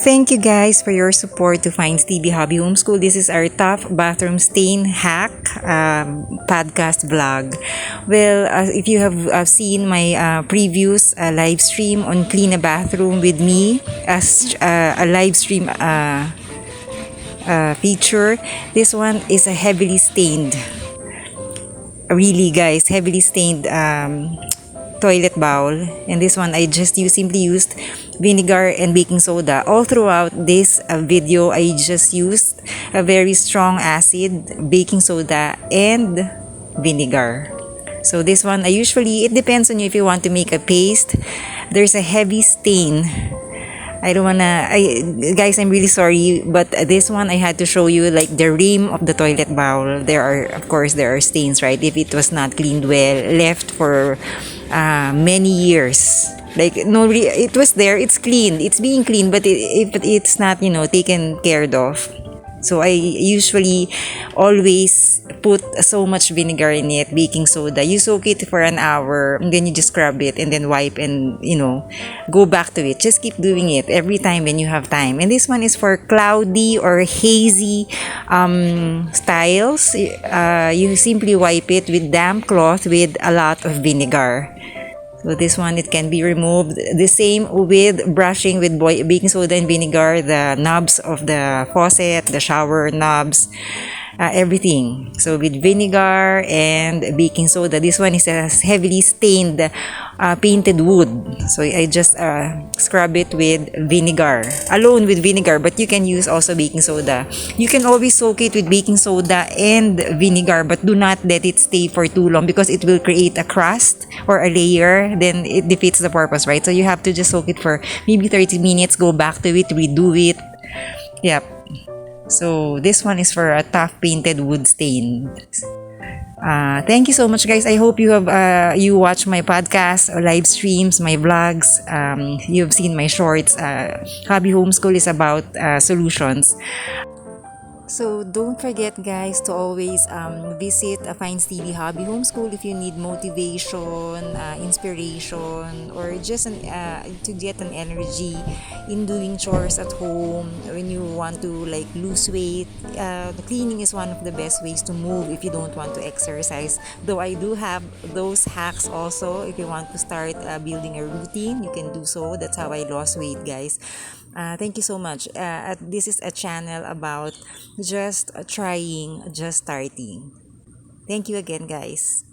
Thank you guys for your support to Find TV Hobby Homeschool. This is our tough bathroom stain hack podcast vlog. Well, if you have seen my previous live stream on Clean a Bathroom with me as a live stream feature, this one is a heavily stained, really guys, heavily stained toilet bowl, and this one I just simply used vinegar and baking soda. All throughout this video I just used a very strong acid, baking soda, and vinegar. So this one I usually, it depends on you if you want to make a paste. There's a heavy stain. I don't wanna, guys, I'm really sorry, but this one I had to show you like the rim of the toilet bowl. There are, of course, there are stains, right? If it was not cleaned well, left for many years. Like, no, it was there, it's clean, it's being cleaned, but if it's not, taken care of. So I usually always put so much vinegar in it, baking soda. You soak it for an hour, and then you just scrub it and then wipe and, go back to it. Just keep doing it every time when you have time. And this one is for cloudy or hazy styles. You simply wipe it with damp cloth with a lot of vinegar. So this one, it can be removed. The same with brushing with baking soda and vinegar, the knobs of the faucet, the shower knobs, everything. So with vinegar and baking soda. This one is a heavily stained painted wood. So I just scrub it with vinegar, alone with vinegar, but you can use also baking soda. You can always soak it with baking soda and vinegar, but do not let it stay for too long because it will create a crust or a layer. Then it defeats the purpose, right? So you have to just soak it for maybe 30 minutes, go back to it, redo it. Yep. So this one is for a tough painted wood stain. Thank you so much, guys. I hope you have you watch my podcast or live streams, my vlogs. You've seen my shorts. Hobby Homeschool is about solutions. So don't forget, guys, to always visit Fine's TV Hobby Homeschool if you need motivation, inspiration, or just to get an energy in doing chores at home. When you want to like lose weight, the cleaning is one of the best ways to move if you don't want to exercise. Though I do have those hacks also. If you want to start building a routine, you can do so. That's how I lost weight, guys. Thank you so much. This is a channel about just trying, just starting. Thank you again, guys.